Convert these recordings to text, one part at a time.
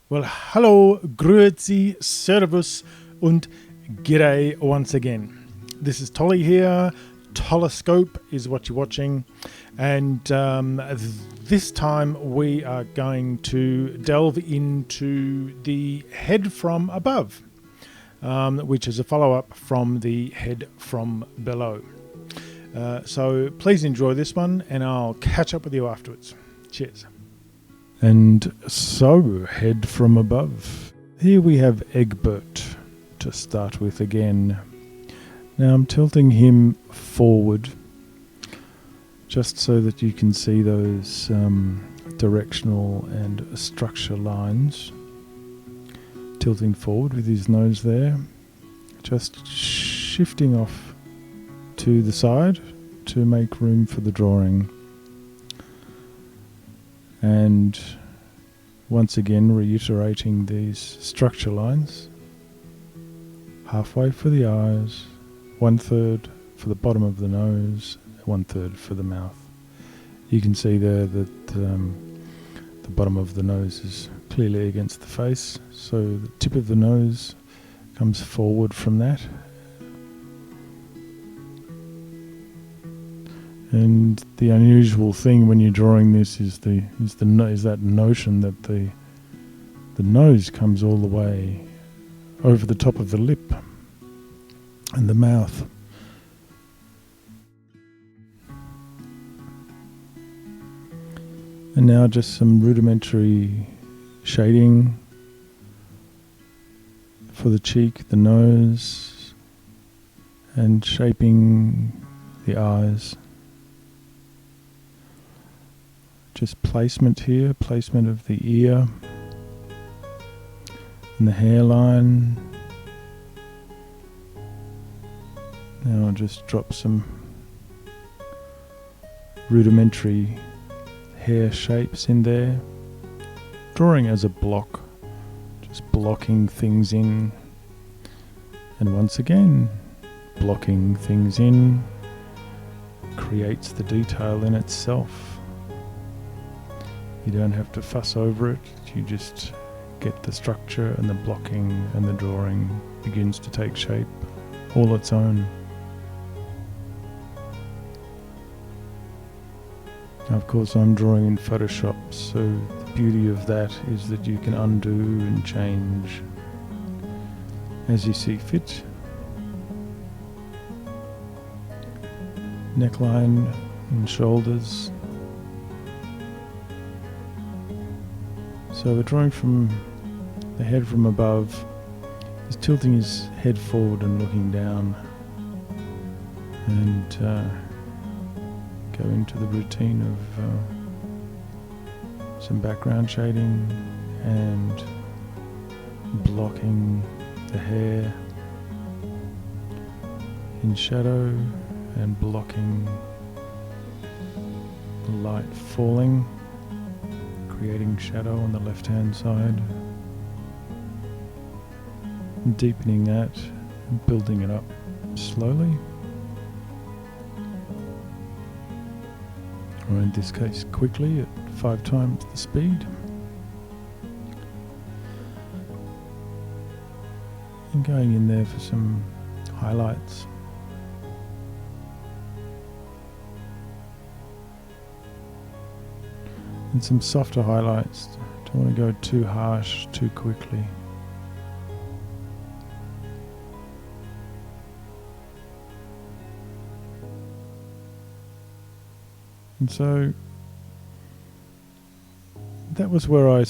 Well, hello, grüezi, servus, und g'day once again. This is Tolley here. Tollescope is what you're watching. And this time we are going to delve into the head from above, which is a follow-up from the head from below. So please enjoy this one, and I'll catch up with you afterwards. Cheers. And so, head from above. Here we have Eggbert to start with again. Now I'm tilting him forward just so that you can see those directional and structure lines. Tilting forward with his nose there. Just shifting off to the side to make room for the drawing. And once again reiterating these structure lines. Halfway for the eyes, 1/3 for the bottom of the nose, 1/3 for the mouth. You can see there that the bottom of the nose is clearly against the face, so the tip of the nose comes forward from that. And the unusual thing when you're drawing this is that notion that the nose comes all the way over the top of the lip and the mouth. And now just some rudimentary shading for the cheek, the nose, and shaping the eyes. Just placement here, placement of the ear and the hairline. Now I'll just drop some rudimentary hair shapes in there. Drawing as a block, just blocking things in. And once again, blocking things in creates the detail in itself. You don't have to fuss over it, you just get the structure and the blocking, and the drawing begins to take shape all its own. Now, of course, I'm drawing in Photoshop, so the beauty of that is that you can undo and change as you see fit. Neckline and shoulders. So we're drawing from the head from above. He's tilting his head forward and looking down, and go into the routine of some background shading and blocking the hair in shadow and blocking the light falling, creating shadow on the left hand side, deepening that and building it up slowly, or in this case quickly at 5 times the speed, and going in there for some highlights. And some softer highlights. Don't want to go too harsh too quickly. And so that was where I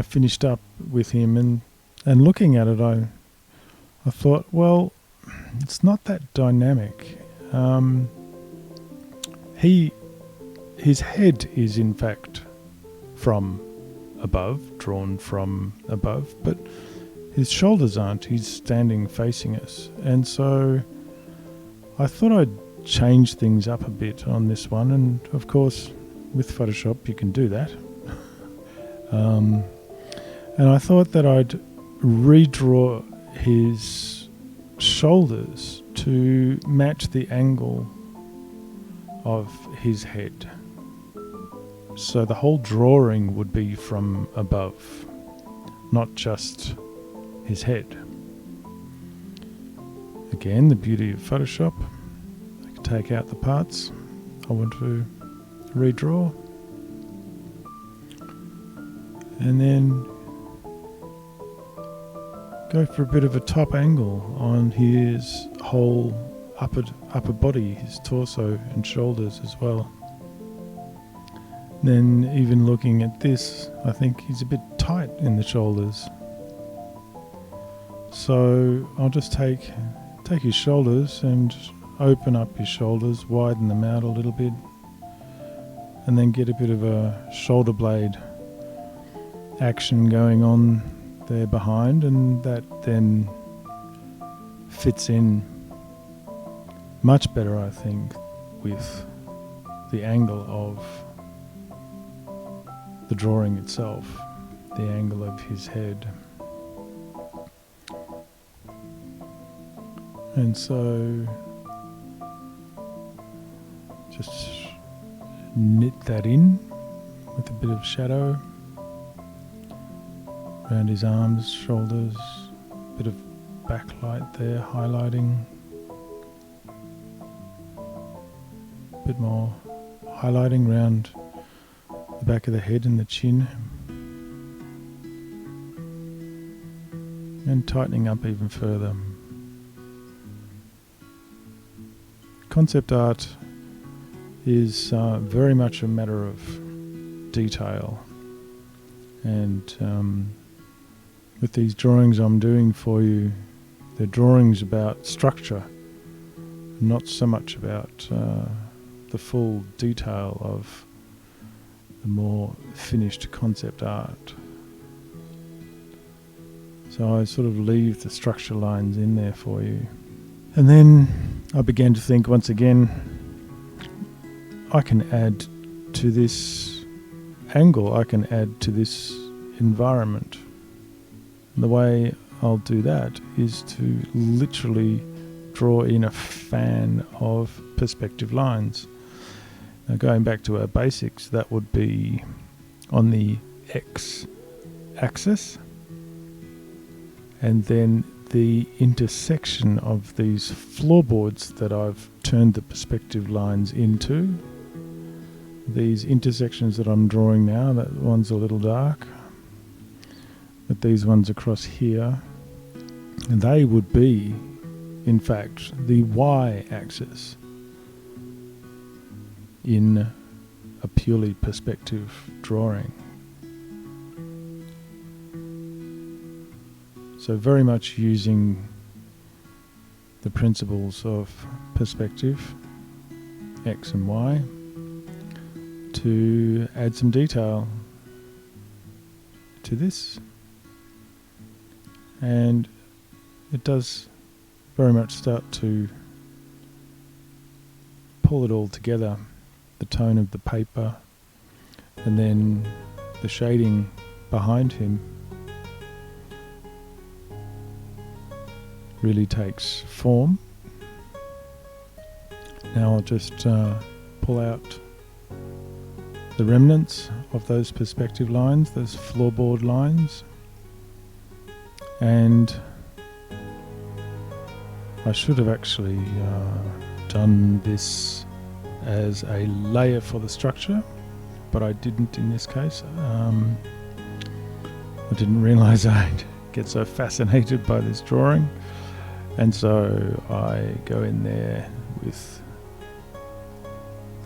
finished up with him, and looking at it I thought, well, it's not that dynamic. His head is in fact from above, drawn from above, but his shoulders aren't. He's standing facing us. And so I thought I'd change things up a bit on this one, and of course with Photoshop you can do that. And I thought that I'd redraw his shoulders to match the angle of his head. So the whole drawing would be from above, not just his head. Again, the beauty of Photoshop. I can take out the parts I want to redraw, and then go for a bit of a top angle on his whole upper body, his torso and shoulders as well. Then even looking at this, I think he's a bit tight in the shoulders. So I'll just take his shoulders and open up his shoulders, widen them out a little bit, and then get a bit of a shoulder blade action going on there behind, and that then fits in much better, I think, with the angle of the drawing itself, the angle of his head. And so just knit that in with a bit of shadow around his arms, shoulders, a bit of backlight there highlighting, a bit more highlighting around the back of the head and the chin, and tightening up even further. Concept art is very much a matter of detail, and with these drawings I'm doing for you, they're drawings about structure, not so much about the full detail of the more finished concept art. So I sort of leave the structure lines in there for you. And then I began to think once again, I can add to this angle, I can add to this environment. The way I'll do that is to literally draw in a fan of perspective lines. Now going back to our basics, that would be on the x-axis, and then the intersection of these floorboards that I've turned the perspective lines into. These intersections that I'm drawing now, that one's a little dark, but these ones across here, they would be, in fact, the y-axis in a purely perspective drawing. So very much using the principles of perspective, X and Y, to add some detail to this. And it does very much start to pull it all together, the tone of the paper, and then the shading behind him really takes form. Now I'll just pull out the remnants of those perspective lines, those floorboard lines, and I should have actually done this as a layer for the structure, but I didn't in this case. I didn't realize I'd get so fascinated by this drawing. And so I go in there with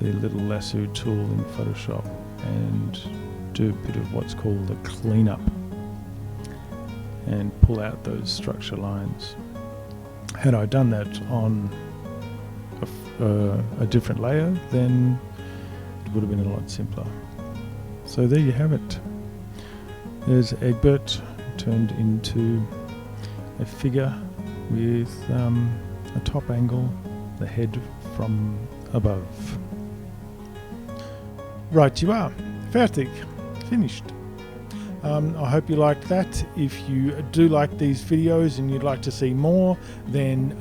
the little lasso tool in Photoshop and do a bit of what's called a cleanup and pull out those structure lines. Had I done that on a different layer, then it would have been a lot simpler. So there you have it. There's Eggbert turned into a figure with a top angle, the head from above. Right you are, fertig, finished. I hope you liked that. If you do like these videos and you'd like to see more, then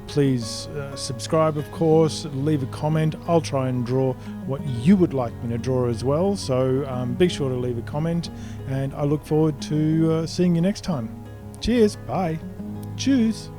please subscribe, of course, leave a comment. I'll try and draw what you would like me to draw as well, so be sure to leave a comment, and I look forward to seeing you next time. Cheers, bye, tschüss.